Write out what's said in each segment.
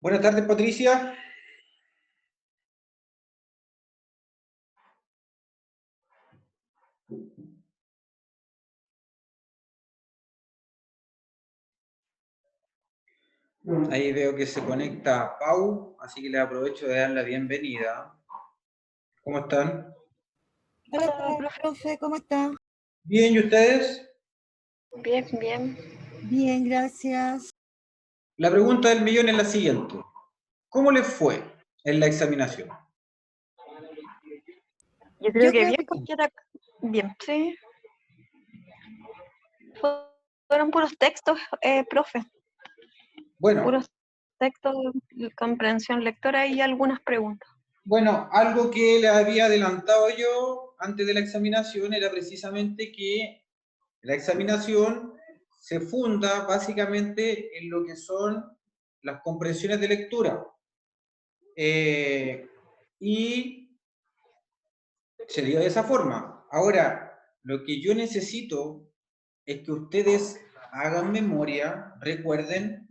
Buenas tardes, Patricia. Ahí veo que se conecta Pau, así que le aprovecho de dar la bienvenida. ¿Cómo están? Hola, profe, ¿cómo está? Bien, ¿y ustedes? Bien, bien. Bien, gracias. La pregunta del millón es la siguiente. ¿Cómo les fue en la examinación? Yo creo que bien, porque era bien, sí. Fueron puros textos, profe. Bueno, Puros textos, comprensión lectora y algunas preguntas. Bueno, algo que le había adelantado yo antes de la examinación era precisamente que la examinación se funda básicamente en lo que son las comprensiones de lectura. Y se dio de esa forma. Ahora, lo que yo necesito es que ustedes hagan memoria, recuerden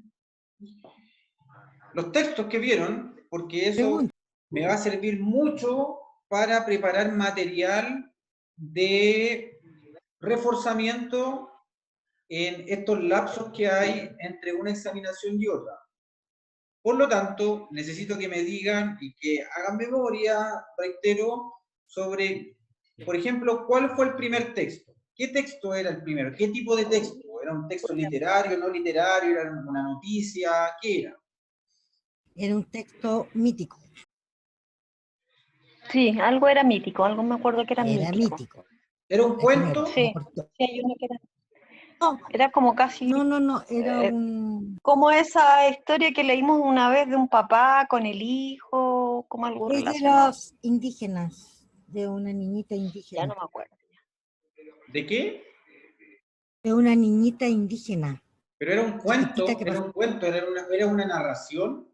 los textos que vieron, porque eso me va a servir mucho para preparar material de reforzamiento en estos lapsos que hay entre una examinación y otra. Por lo tanto, necesito que me digan y que hagan memoria, reitero, sobre, por ejemplo, ¿cuál fue el primer texto? ¿Qué texto era el primero? ¿Qué tipo de texto? ¿Era un texto literario, no literario? ¿Era una noticia? ¿Qué era? Era un texto mítico. Sí, algo era mítico, algo me acuerdo que era mítico. ¿Era un cuento? Sí, sí, hay uno que era... No, era como casi... No, era un... Como esa historia que leímos una vez de un papá con el hijo, como algo Es relacionado. de los indígenas, de una niñita indígena. Ya no me acuerdo. ¿De qué? De una niñita indígena. Pero era un cuento, era una narración.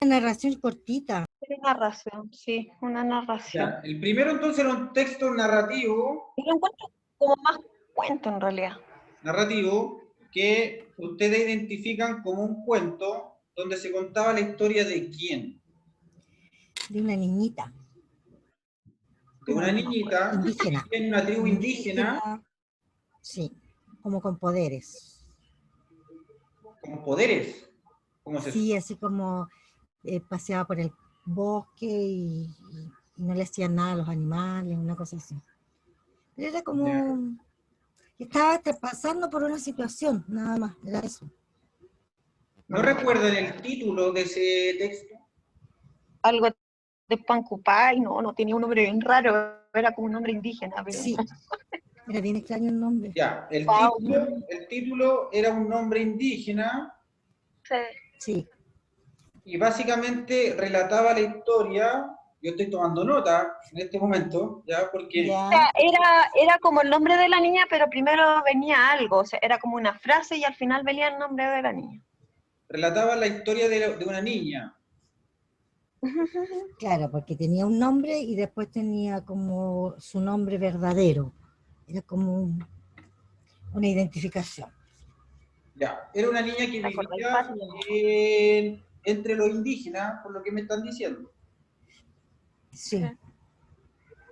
Una narración cortita. Era narración, sí, una narración. Ya, el primero entonces era un texto narrativo. Yo lo encuentro como más cuento en realidad. Narrativo que ustedes identifican como un cuento donde se contaba la historia de quién. De una niñita. De una niñita indígena. en una tribu indígena. Sí, como con poderes. ¿Con poderes? ¿Cómo es eso? Sí, así como paseaba por el bosque y no le hacían nada a los animales, una cosa así. Pero era como que estaba pasando por una situación, nada más, era eso. ¿No recuerdan el título de ese texto? Algo de Pancupay, no tenía un nombre bien raro, era como un nombre indígena. Pero... Sí, era bien extraño el nombre. Ya, el título era un nombre indígena. Sí. Y básicamente relataba la historia. Yo estoy tomando nota en este momento, ¿ya? Porque... O sea, era como el nombre de la niña, pero primero venía algo, o sea, era como una frase y al final venía el nombre de la niña. Relataba la historia de una niña. Claro, porque tenía un nombre y después tenía como su nombre verdadero. Era como una identificación. Ya, era una niña que vivía entre los indígenas, por lo que me están diciendo. Sí.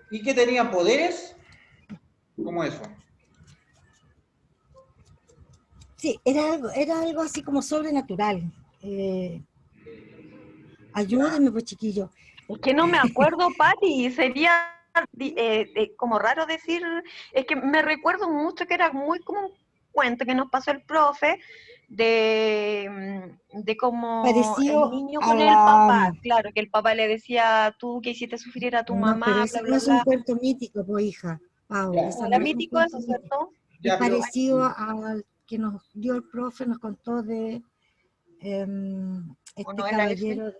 ¿Y que tenía poderes? ¿Cómo eso? Sí, era algo así como sobrenatural. Ayúdenme, pues, chiquillo. Es que no me acuerdo, Pati, sería como raro decir, es que me recuerdo mucho que era muy como un cuento que nos pasó el profe de cómo Parecido el niño a con el papá, claro, que el papá le decía, tú que hiciste sufrir a tu No, mamá, pero ese bla, no bla, es un bla. cuento mítico, pues, hija. Pau, Era mítico eso, ¿cierto? Es parecido al que nos dio el profe, nos contó de este caballero.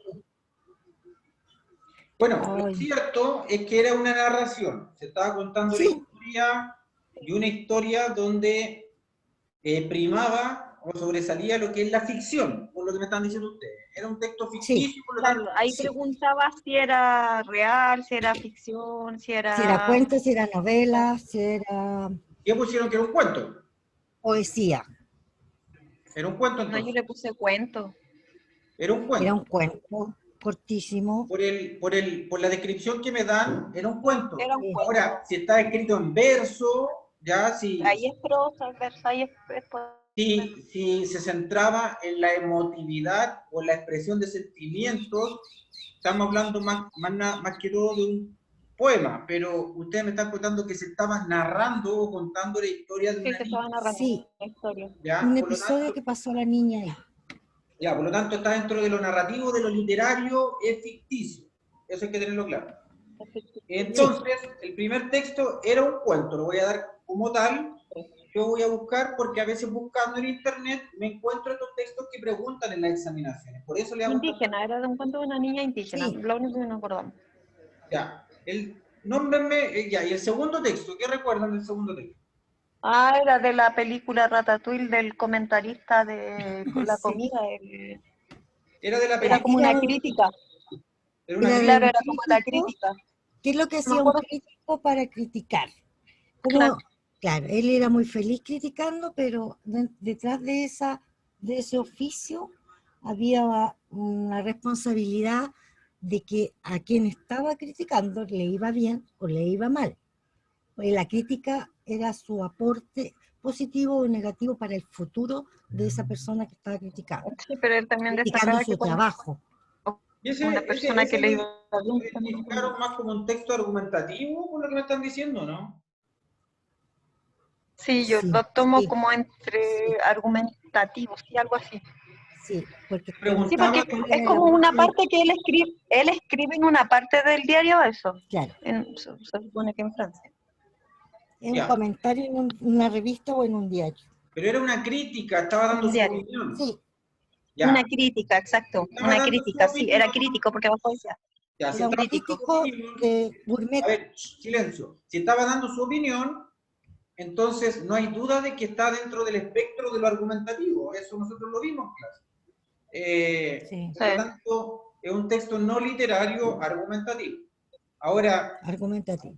Bueno, lo cierto es que era una narración. Se estaba contando la historia y una historia donde primaba o sobresalía lo que es la ficción, por lo que me están diciendo ustedes. Era un texto ficticio, por lo tanto... Ahí preguntaba si era real, si era ficción, si era... Si era cuento, si era novela, si era... ¿Qué pusieron que era un cuento? Poesía. ¿Era un cuento No, entonces? yo le puse cuento. Era un cuento. Era un cuento cortísimo. Por la descripción que me dan, era un cuento. Era un cuento. Ahora, si está escrito en verso, ya si, Ahí es prosa, es verso, ahí es si se centraba en la emotividad o la expresión de sentimientos, estamos hablando más que todo de un poema, pero ustedes me están contando que se estaba narrando o contando la historia de sí, una que niña. estaban narrando Sí, la historia. ¿Ya? un Por lo episodio tanto, que pasó a la niña ahí. ya, por lo tanto, está dentro de lo narrativo, de lo literario, es ficticio. Eso hay que tenerlo claro. Entonces, el primer texto era un cuento, lo voy a dar como tal. Yo voy a buscar, porque a veces buscando en internet me encuentro estos textos que preguntan en las examinaciones. Por eso le hago Indígena, era de un cuento de una niña indígena, Sí. lo único que nos acordamos. Ya, nómbrenme, ya, y el segundo texto, ¿qué recuerdan del segundo texto? Ah, era de la película Ratatouille, del comentarista de la Sí. comida. Era de la Era como película. una crítica. Era una Era de Claro, un era como la crítico. crítica. ¿Qué es lo que Me hacía un acuerdo. crítico para criticar? Claro. Claro, él era muy feliz criticando, pero detrás de ese oficio había una responsabilidad de que a quien estaba criticando le iba bien o le iba mal. Pues la crítica era su aporte positivo o negativo para el futuro de esa persona que estaba criticando, Sí, pero él también criticando destacaba que su cuando trabajo. Y una persona que le iba lo bien, identificaron más como un texto argumentativo, por lo que me están diciendo, ¿no? sí, yo Sí, lo tomo sí, como entre sí, argumentativos y algo así. sí, porque Sí, Preguntaba, porque cuál es era la como una parte, parte que él escribe en una parte del diario eso, claro, se supone que en Francia. es un ya, comentario en una revista o en un diario. pero era una crítica, estaba En dando un su diario. opinión. Sí, Una Ya, crítica, exacto, estaba una dando su crítica, sí, era opinión, crítico porque abajo decía, ya, si era un estaba dando crítico. su crítico opinión, de gourmet. a ver, silencio, si estaba dando su opinión, entonces no hay duda de que está dentro del espectro de lo argumentativo, eso nosotros lo vimos en clase. Sí, Por lo tanto, es un texto no literario argumentativo. Ahora, argumentativo.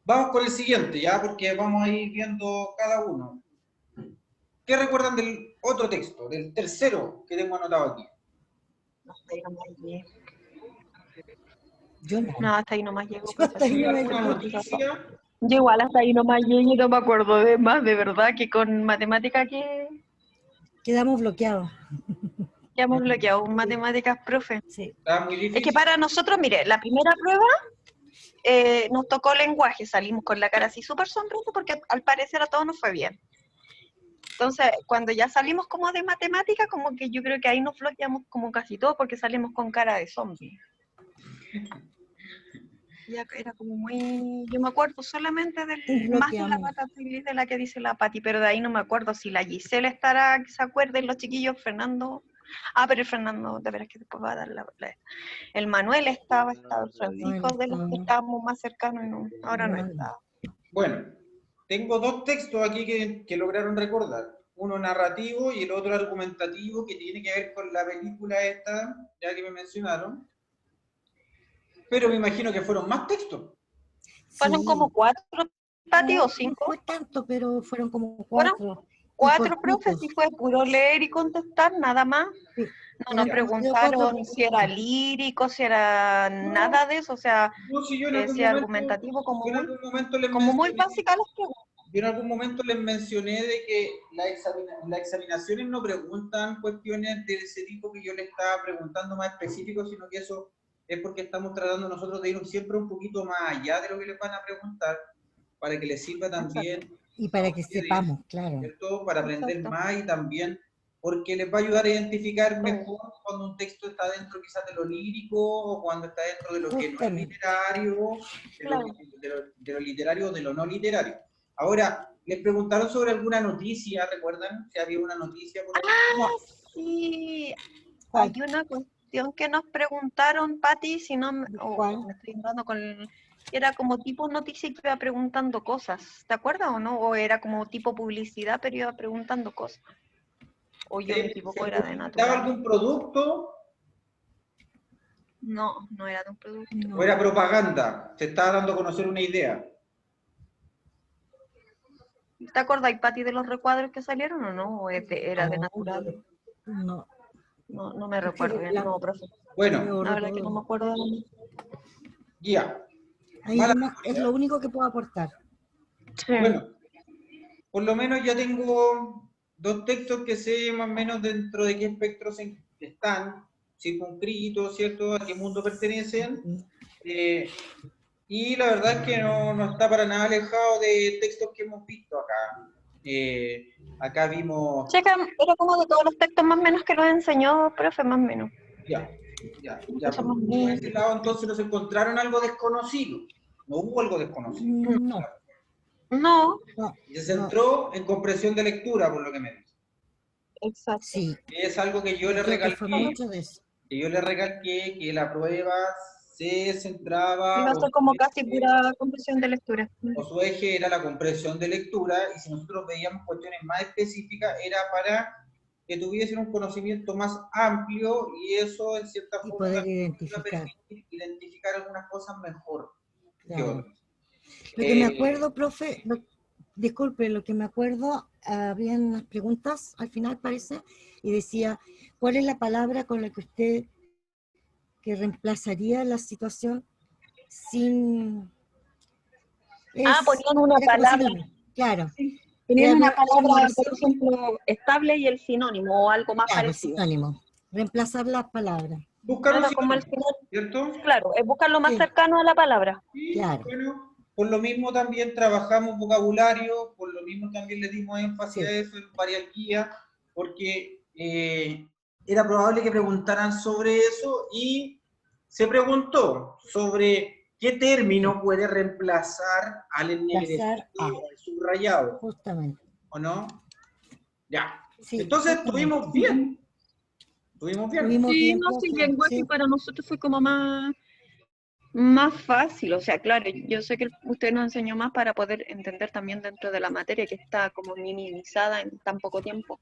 vamos con el siguiente, ya, porque vamos a ir viendo cada uno. ¿Qué recuerdan del otro texto, del tercero que tengo anotado aquí? Hasta ahí nomás llegué. Yo no. No, hasta ahí nomás llego. Yo hasta ahí ¿Hay no me alguna acuerdo. noticia? Yo igual hasta ahí nomás llegué y no me acuerdo de más, de verdad, que con matemática que Quedamos bloqueados. hemos bloqueado, matemáticas, profe. Sí. Está muy Es que difícil. para nosotros, mire, la primera prueba nos tocó lenguaje, salimos con la cara así súper sonriente porque al parecer a todos nos fue bien. Entonces, cuando ya salimos como de matemática, como que yo creo que ahí nos bloqueamos como casi todos porque salimos con cara de zombie. Ya era como muy... Yo me acuerdo solamente más de la Bloqueamos. Ratatouille de la que dice la Pati, pero de ahí no me acuerdo si la Gisela estará, que se acuerden los chiquillos, Fernando... Ah, pero el Fernando, de veras que después va a dar el Manuel estaba el Francisco, de los que estábamos más cercanos, no, ahora no está. Bueno, tengo dos textos aquí que lograron recordar. Uno narrativo y el otro argumentativo, que tiene que ver con la película esta, ya que me mencionaron. Pero me imagino que fueron más textos. Fueron Sí. como 4, Pati, No, o no 5. fue tanto, pero fueron como Fueron 4. Y 4 profes cortitos. y fue puro leer y contestar, nada más. Sí. No nos Ya. preguntaron si era lírico, si era nada de eso, o sea, No, si yo en algún decía momento, argumentativo yo en algún momento les como muy mencioné, básica las preguntas. yo en algún momento les mencioné de que las examinaciones no preguntan cuestiones de ese tipo que yo les estaba preguntando más específico, sino que eso es porque estamos tratando nosotros de ir siempre un poquito más allá de lo que les van a preguntar, para que les sirva también Y a para que ustedes, sepamos, claro. ¿cierto? Para aprender Exacto. más y también porque les va a ayudar a identificar mejor cuando un texto está dentro quizás de lo lírico o cuando está dentro de lo que no es Justamente. literario, Claro. de lo literario o de lo no literario. Ahora, les preguntaron sobre alguna noticia, ¿recuerdan? Si había una noticia por ahí. Ah, sí. Hay una cuestión que nos preguntaron, Pati, si no me ¿Cuál? estoy dando con era como tipo noticia que iba preguntando cosas. ¿Te acuerdas o no? O era como tipo publicidad, pero iba preguntando cosas. O yo me equivoco, ¿Se era de publicitaba natural. algún producto No, no era de un producto. No. o era propaganda? Se estaba dando a conocer una idea. ¿Te acordáis, Pati, de los recuadros que salieron o no? ¿O era de No, natural? no. No me recuerdo bien, no, profe. Bueno, La verdad que no me acuerdo. ya. Ahí es lo único que puedo aportar. Sí. Bueno, por lo menos ya tengo 2 textos que sé más o menos dentro de qué espectros están, circunscritos, ¿cierto? A qué mundo pertenecen. Y la verdad es que no está para nada alejado de textos que hemos visto acá. Acá vimos... Sí, era como de todos los textos más o menos que nos enseñó, profe, más o menos. Ya. Por ese lado, entonces nos encontraron algo desconocido. No hubo algo desconocido. No. Y se centró en comprensión de lectura, por lo que me dice. Exacto. Sí. Es algo que yo le recalqué, que la prueba se centraba... Iba a ser como casi pura comprensión de lectura. O su eje era la comprensión de lectura, y si nosotros veíamos cuestiones más específicas, era para que tuviesen un conocimiento más amplio, y eso en cierta forma poder identificar algunas cosas mejor que claro. otras. Lo que me acuerdo, profe, disculpe, lo que me acuerdo, había unas preguntas al final, parece, y decía, ¿cuál es la palabra con la que usted que reemplazaría la situación sin... ponían una palabra. Claro. Ponían una palabra, por ejemplo, estable y el sinónimo o algo más parecido. Sinónimo. Reemplazar las palabras. Buscar un como sinónimo, ¿cierto? Claro, es buscar lo más cercano a la palabra. Sí, claro. Bueno, por lo mismo también trabajamos vocabulario, por lo mismo también le dimos énfasis a eso en varias guías, porque era probable que preguntaran sobre eso, y se preguntó sobre qué término puede reemplazar al ennegrecido o al subrayado. Justamente. ¿O no? Ya. Sí, entonces estuvimos bien. Sí, no, sí, el lenguaje para nosotros fue como más fácil. O sea, claro, yo sé que usted nos enseñó más para poder entender también dentro de la materia que está como minimizada en tan poco tiempo.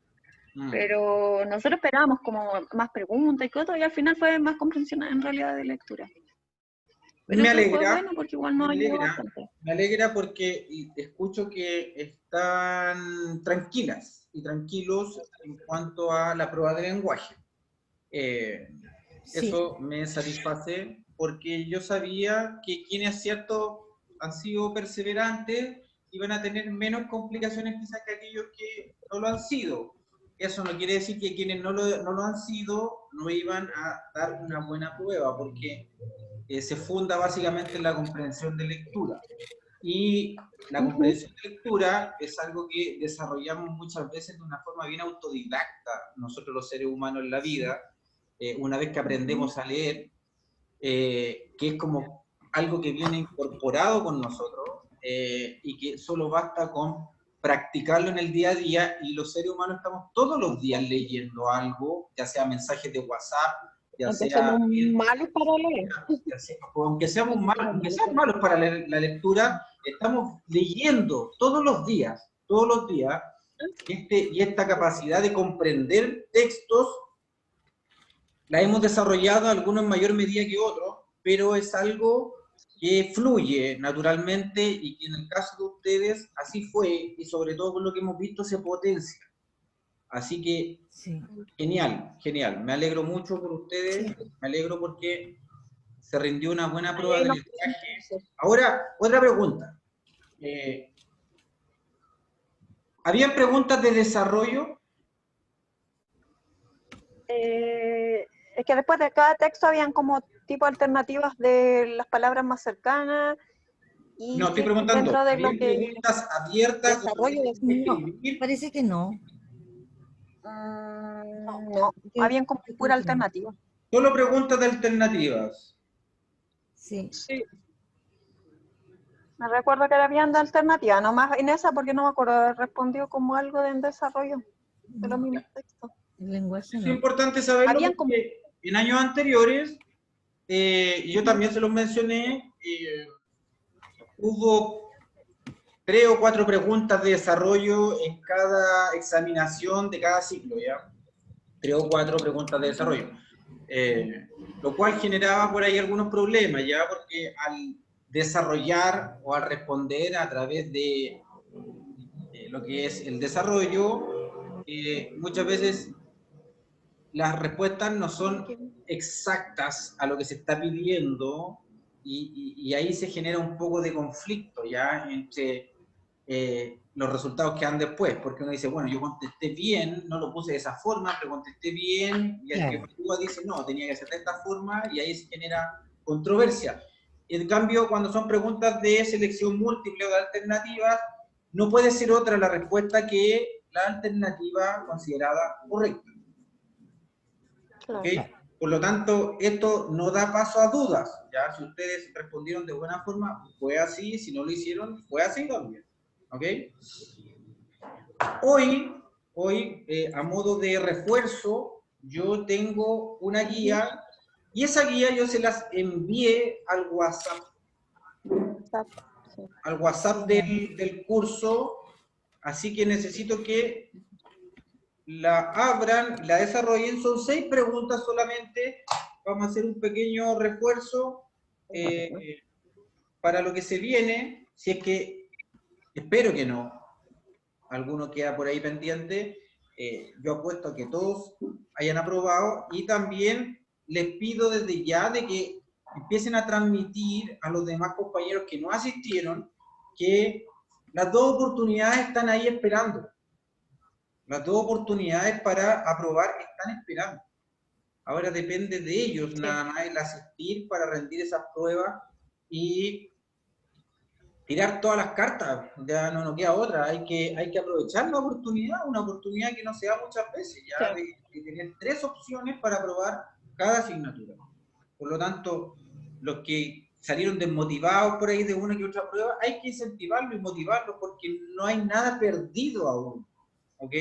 Pero nosotros esperábamos como más preguntas y cosas, y al final fue más comprensión en realidad de lectura. Pero me alegra, fue bueno porque igual nos ayudó bastante. Me alegra porque escucho que están tranquilas y tranquilos en cuanto a la prueba de lenguaje. Eso me satisface, porque yo sabía que quienes, cierto, han sido perseverantes iban a tener menos complicaciones quizás que aquellos que no lo han sido. Eso no quiere decir que quienes no lo han sido no iban a dar una buena prueba, porque se funda básicamente en la comprensión de lectura. Y la comprensión de lectura es algo que desarrollamos muchas veces de una forma bien autodidacta, nosotros los seres humanos en la vida, una vez que aprendemos a leer, que es como algo que viene incorporado con nosotros, y que solo basta con practicarlo en el día a día, y los seres humanos estamos todos los días leyendo algo, ya sea mensajes de WhatsApp, aunque seamos malos para leer. Aunque seamos malos para leer la lectura, estamos leyendo todos los días, y esta capacidad de comprender textos la hemos desarrollado, algunos en mayor medida que otros, pero es algo que fluye naturalmente, y que en el caso de ustedes así fue, y sobre todo por lo que hemos visto se potencia. Así que, genial, me alegro mucho por ustedes, me alegro porque se rindió una buena prueba de lenguaje. Ahora, otra pregunta. ¿Habían preguntas de desarrollo? Es que después de cada texto habían como tipo alternativas de las palabras más cercanas. Y no, estoy preguntando, dentro de ¿habían preguntas abiertas? Desarrollo de parece que no. No, habían como pura alternativa. Solo preguntas de alternativas. Sí. Me recuerdo que habían de alternativa, nomás en esa porque no me acuerdo, respondió como algo de desarrollo de los mismos textos. El lenguaje es importante saberlo, porque en años anteriores, yo también se los mencioné, hubo 3 o 4 preguntas de desarrollo en cada examinación de cada ciclo, ¿ya? 3 o 4 preguntas de desarrollo. Lo cual generaba por ahí algunos problemas, ¿ya? Porque al desarrollar o al responder a través de lo que es el desarrollo, muchas veces las respuestas no son exactas a lo que se está pidiendo y ahí se genera un poco de conflicto ya entre los resultados que dan después, porque uno dice, bueno, yo contesté bien, no lo puse de esa forma, pero contesté bien, y el que evalúa dice, no, tenía que ser de esta forma, y ahí se genera controversia. En cambio, cuando son preguntas de selección múltiple o de alternativas, no puede ser otra la respuesta que la alternativa considerada correcta. ¿Okay? Por lo tanto, esto no da paso a dudas. ¿Ya? Si ustedes respondieron de buena forma, fue así. Si no lo hicieron, fue así también. ¿Ok? Hoy a modo de refuerzo, yo tengo una guía y esa guía yo se las envié al WhatsApp. Al WhatsApp del curso. Así que necesito que la abran, la desarrollen. Son 6 preguntas solamente. Vamos a hacer un pequeño refuerzo para lo que se viene. Si es que, espero que no, alguno queda por ahí pendiente. Yo apuesto a que todos hayan aprobado y también les pido desde ya de que empiecen a transmitir a los demás compañeros que no asistieron que las 2 oportunidades están ahí esperando. Las 2 oportunidades para aprobar están esperando. Ahora depende de ellos nada más el asistir para rendir esas pruebas y tirar todas las cartas. Ya no nos queda otra. Hay que aprovechar la oportunidad, una oportunidad que no se da muchas veces, ya de tener 3 opciones para aprobar cada asignatura. Por lo tanto, los que salieron desmotivados por ahí de una que otra prueba, hay que incentivarlos y motivarlos porque no hay nada perdido aún. ¿Ok?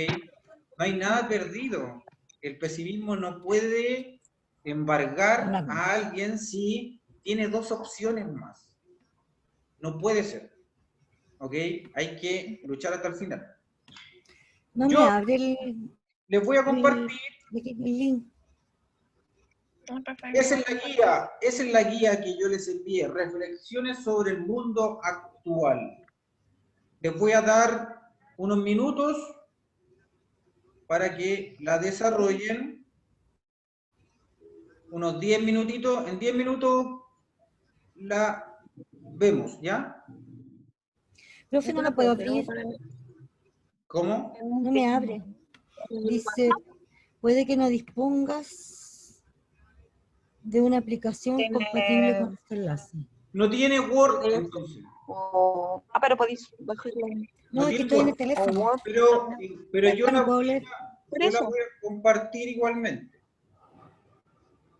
No hay nada perdido. El pesimismo no puede embargar a alguien si tiene 2 opciones más. No puede ser. ¿Ok? Hay que luchar hasta el final. No me abre el... Les voy a compartir. El link. Esa es la guía que yo les envié. Reflexiones sobre el mundo actual. Les voy a dar unos minutos para que la desarrollen. Unos 10 minutitos. En 10 minutos la vemos, ¿ya? Profe, no la puedo abrir. ¿Cómo? No me abre. Dice, puede que no dispongas de una aplicación compatible con este enlace. No tiene Word, entonces. Pero podéis bajarlo. No, es que estoy en el teléfono. Pero yo la puedo voy leer. a compartir igualmente.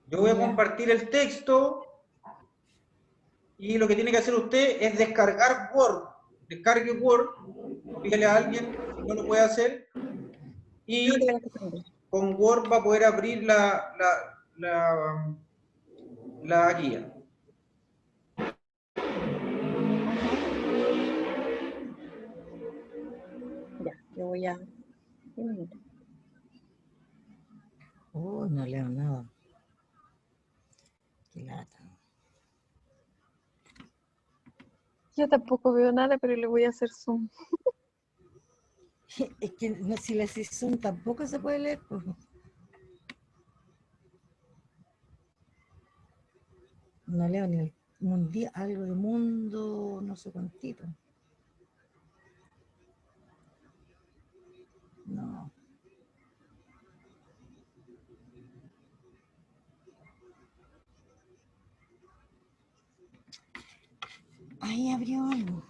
Yo voy a compartir el texto y lo que tiene que hacer usted es descargar Word. Descargue Word, dígale a alguien si no lo puede hacer y con Word va a poder abrir la guía. Ya, yo voy a... Oh, no leo nada. Qué lata. Yo tampoco veo nada, pero le voy a hacer zoom. Es que no, si le haces zoom tampoco se puede leer. Pues. No leo ni el mundial, algo de mundo, no sé cuántito. No. Ahí abrió algo.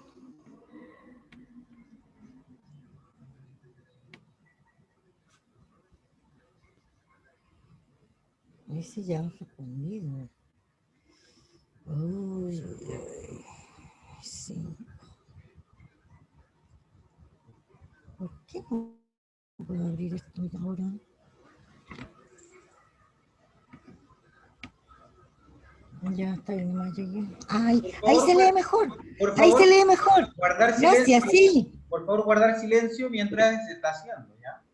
Ese ya ha respondido. Uy, sí. ¿Por qué no puedo abrir esto ahora? Ya está bien, nomás llegué. Ay, ahí se lee mejor. Ahí se lee mejor. Guardar silencio. No, si así. Por favor, guardar silencio mientras se está haciendo, ¿ya?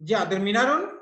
¿Ya terminaron?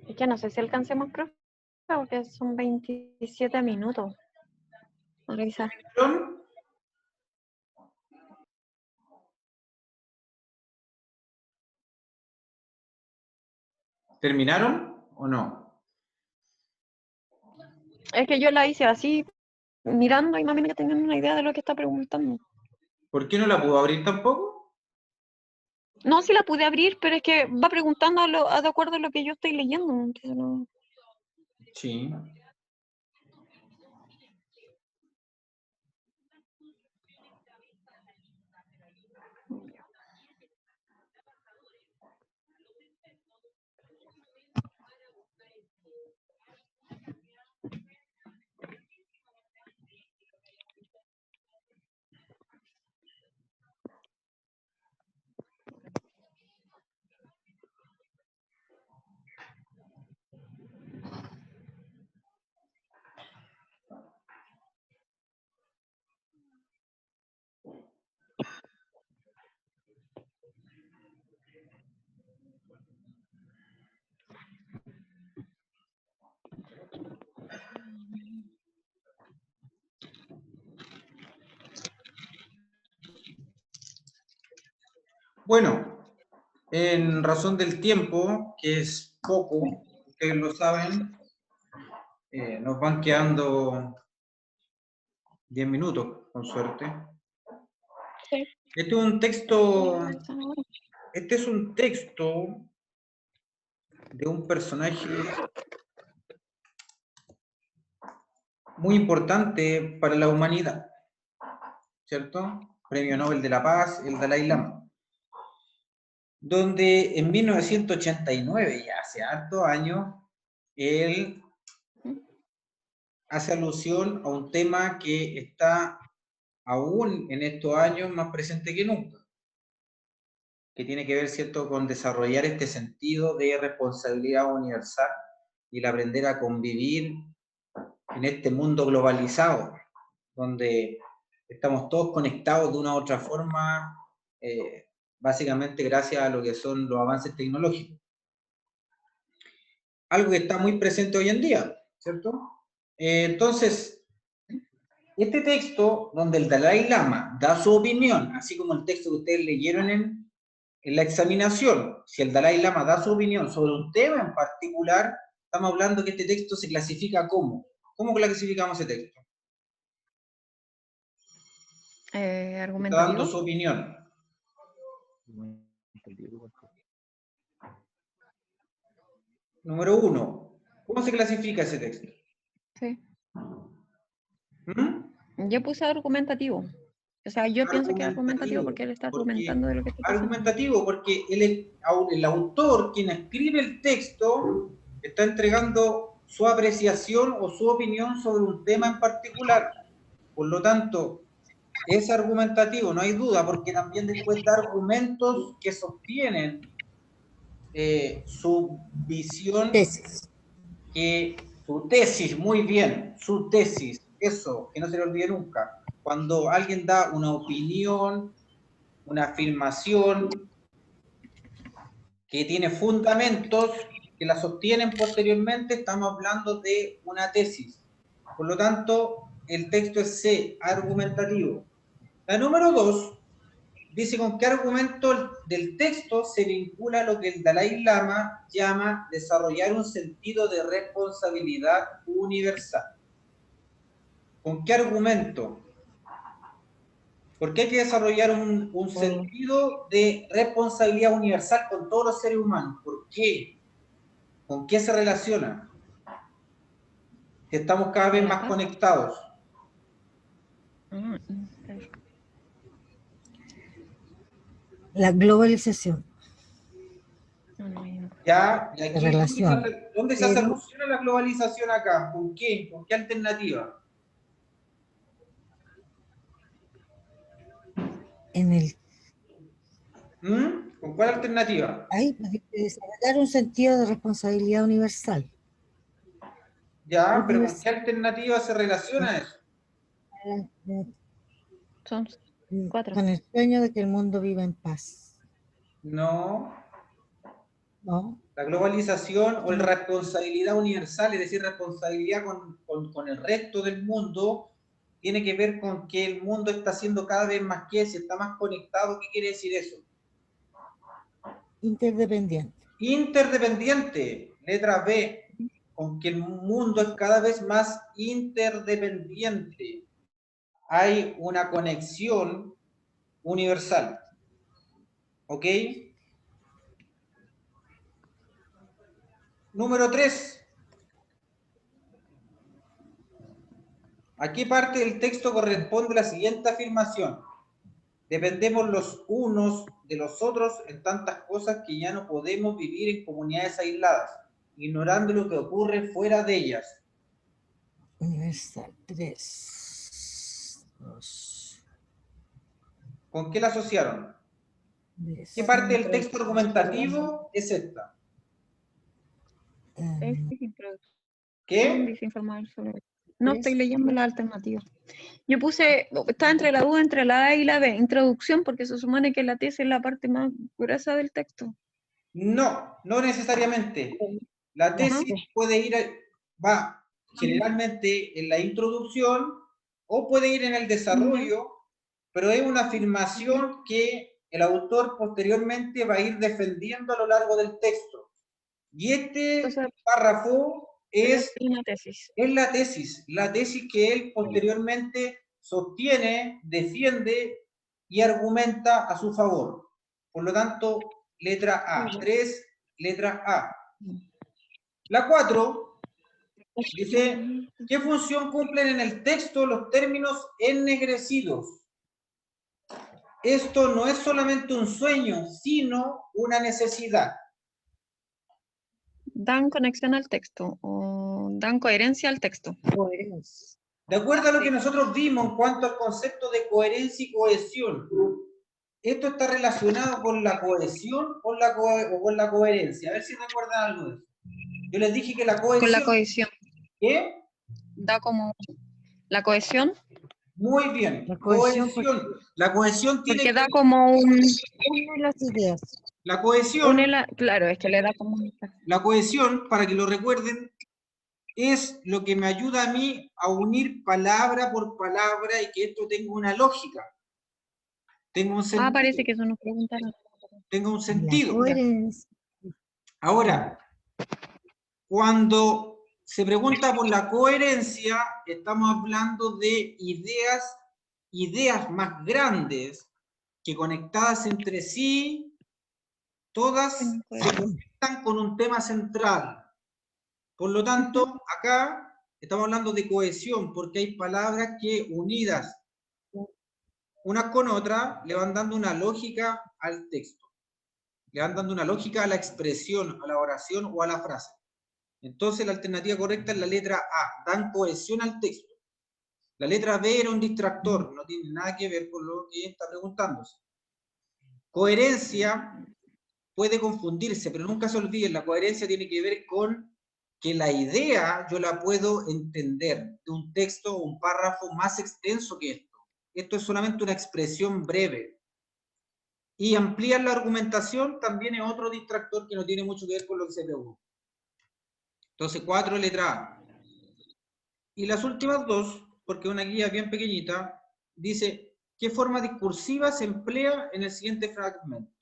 Es que no sé si alcancemos, profe, porque son 27 minutos. Voy a revisar. ¿Terminaron o no? Es que yo la hice así, mirando y más o menos teniendo una idea de lo que está preguntando. ¿Por qué no la pudo abrir tampoco? No, sí la pude abrir, pero es que va preguntando de acuerdo a lo que yo estoy leyendo. Entonces no... Sí. Bueno, en razón del tiempo, que es poco, ustedes lo saben, nos van quedando 10 minutos, con suerte. Sí. Este es un texto de un personaje muy importante para la humanidad, ¿cierto? Premio Nobel de la Paz, el Dalai Lama, donde en 1989, ya hace hartos años, él hace alusión a un tema que está aún en estos años más presente que nunca, que tiene que ver, ¿cierto?, con desarrollar este sentido de responsabilidad universal y el aprender a convivir en este mundo globalizado, donde estamos todos conectados de una u otra forma, básicamente gracias a lo que son los avances tecnológicos. Algo que está muy presente hoy en día, ¿cierto? Entonces, este texto, donde el Dalai Lama da su opinión, así como el texto que ustedes leyeron en la examinación, si el Dalai Lama da su opinión sobre un tema en particular, estamos hablando que este texto se clasifica como. ¿Cómo clasificamos ese texto? Está dando su opinión. Número 1. ¿Cómo se clasifica ese texto? Sí. Yo puse argumentativo. O sea, yo pienso que es argumentativo porque él está argumentando de lo que está pasando. Argumentativo porque el autor, quien escribe el texto, está entregando su apreciación o su opinión sobre un tema en particular. Por lo tanto, es argumentativo, no hay duda, porque también después da argumentos que sostienen su visión, su tesis, muy bien, su tesis, eso, que no se le olvide nunca. cuando alguien da una opinión, una afirmación que tiene fundamentos, que la sostienen posteriormente, estamos hablando de una tesis. Por lo tanto, el texto es C, argumentativo. La número 2 dice con qué argumento del texto se vincula lo que el Dalai Lama llama desarrollar un sentido de responsabilidad universal. ¿Con qué argumento? Porque hay que desarrollar un sentido de responsabilidad universal con todos los seres humanos. ¿Por qué? ¿Con qué se relaciona? Que estamos cada vez más conectados. La globalización. Ya, y aquí, Relación. ¿dónde se hace alusión a la globalización acá? ¿Con qué? ¿Con qué alternativa? En el... ¿Con cuál alternativa? Ahí, desarrollar un sentido de responsabilidad universal. Ya, pero ¿con qué alternativa se relaciona eso? Son 4. Con el sueño de que el mundo viva en paz. No. ¿No? La globalización o la responsabilidad universal, es decir, responsabilidad con el resto del mundo, tiene que ver con que el mundo está siendo cada vez más que se está más conectado. ¿Qué quiere decir eso? Interdependiente. Interdependiente, letra B, con que el mundo es cada vez más interdependiente. Hay una conexión universal. ¿Ok? Número 3. Aquí parte del texto corresponde la siguiente afirmación. Dependemos los unos de los otros en tantas cosas que ya no podemos vivir en comunidades aisladas, ignorando lo que ocurre fuera de ellas. Universal 3. 2. ¿Con qué la asociaron? ¿Qué parte del texto argumentativo es esta? ¿Qué? No estoy leyendo la alternativa. Yo puse, está entre la duda entre la A y la B, introducción, porque se supone que la tesis es la parte más gruesa del texto. No, no necesariamente. La tesis puede ir, va generalmente en la introducción o puede ir en el desarrollo, pero es una afirmación que el autor posteriormente va a ir defendiendo a lo largo del texto. Y este párrafo es la tesis que él posteriormente sostiene, defiende y argumenta a su favor. Por lo tanto, letra A. 3, letra A. La 4 dice, ¿qué función cumplen en el texto los términos ennegrecidos? Esto no es solamente un sueño, sino una necesidad. Dan conexión al texto o dan coherencia al texto. De acuerdo a lo que nosotros vimos en cuanto al concepto de coherencia y cohesión, esto está relacionado con la cohesión o con la coherencia. A ver si recuerdan algo de eso. Yo les dije que la cohesión... Con la cohesión. ¿Qué? Da como... ¿La cohesión? Muy bien. La cohesión. La cohesión tiene porque da como un... Une las ideas. La cohesión... claro, es que le da como... La cohesión, para que lo recuerden, es lo que me ayuda a mí a unir palabra por palabra y que esto tenga una lógica. Tenga un sentido. Parece que eso nos preguntaron. Tenga un sentido. Ahora, cuando se pregunta por la coherencia, estamos hablando de ideas más grandes que conectadas entre sí, todas se conectan con un tema central. Por lo tanto, acá estamos hablando de cohesión, porque hay palabras que unidas unas con otras le van dando una lógica al texto. Le van dando una lógica a la expresión, a la oración o a la frase. Entonces la alternativa correcta es la letra A, dan cohesión al texto. La letra B era un distractor, no tiene nada que ver con lo que está preguntándose. Coherencia puede confundirse, pero nunca se olviden, la coherencia tiene que ver con que la idea yo la puedo entender de un texto o un párrafo más extenso que esto. esto es solamente una expresión breve. Y ampliar la argumentación también es otro distractor que no tiene mucho que ver con lo que se pregunta. Entonces, 4, letra A. Y las últimas dos, porque una guía bien pequeñita, dice, ¿qué forma discursiva se emplea en el siguiente fragmento?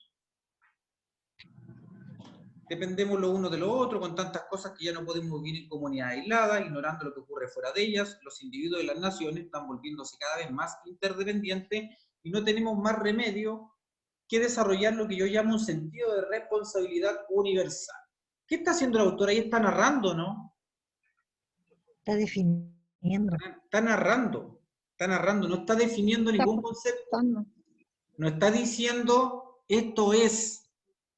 Dependemos lo uno de lo otro, con tantas cosas que ya no podemos vivir en comunidades aisladas, ignorando lo que ocurre fuera de ellas. Los individuos de las naciones están volviéndose cada vez más interdependientes y no tenemos más remedio que desarrollar lo que yo llamo un sentido de responsabilidad universal. ¿Qué está haciendo el autor ahí? Está narrando, ¿no? Está definiendo. Está narrando, no está definiendo ningún concepto. No está diciendo, esto es,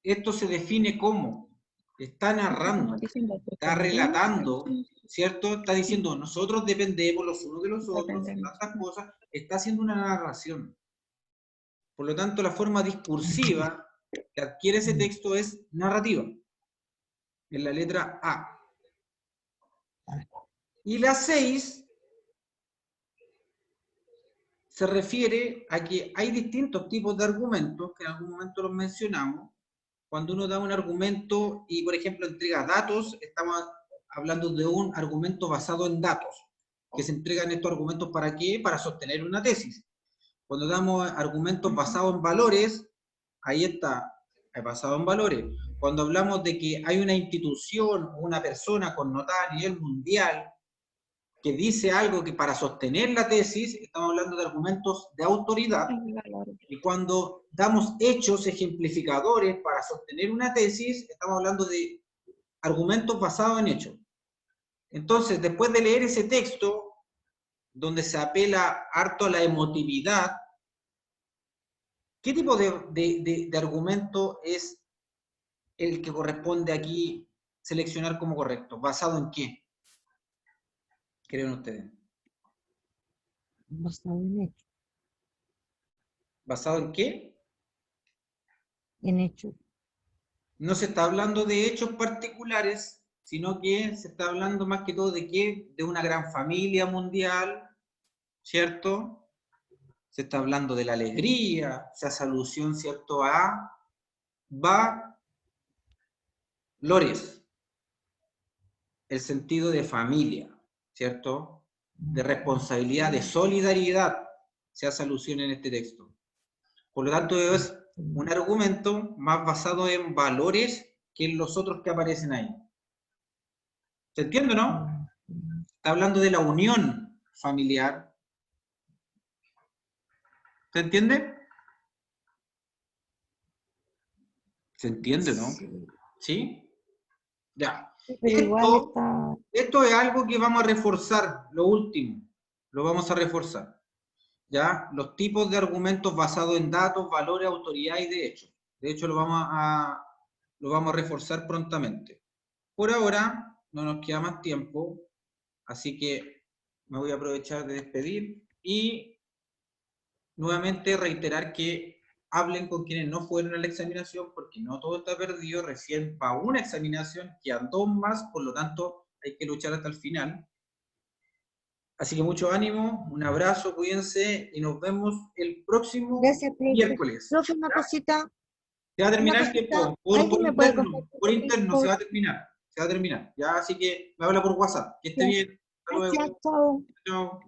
esto se define como. Está narrando, está relatando, ¿cierto? Está diciendo, nosotros dependemos los unos de los otros, tantas cosas. Está haciendo una narración. Por lo tanto, la forma discursiva que adquiere ese texto es narrativa. En la letra A. Y la 6 se refiere a que hay distintos tipos de argumentos, que en algún momento los mencionamos. Cuando uno da un argumento y, por ejemplo, entrega datos, estamos hablando de un argumento basado en datos, que se entregan estos argumentos ¿para qué? Para sostener una tesis. Cuando damos argumentos basados en valores, ahí está, basado en valores. Cuando hablamos de que hay una institución o una persona connotada a nivel mundial que dice algo que para sostener la tesis, estamos hablando de argumentos de autoridad. Y cuando damos hechos ejemplificadores para sostener una tesis, estamos hablando de argumentos basados en hechos. Entonces, después de leer ese texto, donde se apela harto a la emotividad, ¿qué tipo de argumento es el que corresponde aquí seleccionar como correcto? ¿Basado en qué? ¿Creen ustedes? Basado en hechos. ¿Basado en qué? En hechos. No se está hablando de hechos particulares, sino que se está hablando más que todo de qué, de una gran familia mundial, ¿cierto? Se está hablando de la alegría, se hace alusión, ¿cierto?, a valores, el sentido de familia, ¿cierto? De responsabilidad, de solidaridad, se hace alusión en este texto. Por lo tanto, es un argumento más basado en valores que en los otros que aparecen ahí. ¿Se entiende, no? Está hablando de la unión familiar. ¿Se entiende? ¿Se entiende, no? ¿Sí? Ya. Esto es algo que vamos a reforzar, lo último. Lo vamos a reforzar. ¿Ya? Los tipos de argumentos basados en datos, valores, autoridad y de hecho. De hecho, lo vamos a reforzar prontamente. Por ahora, no nos queda más tiempo, así que me voy a aprovechar de despedir y nuevamente reiterar que hablen con quienes no fueron a la examinación, porque no todo está perdido, recién va una examinación, quedan 2 más, por lo tanto hay que luchar hasta el final. Así que mucho ánimo, un abrazo, cuídense y nos vemos el próximo miércoles. Profe, una cosita. Se va a terminar el tiempo, por interno se va a terminar. Ya, así que me habla por WhatsApp. Que esté bien. Hasta luego. Chao. Chao.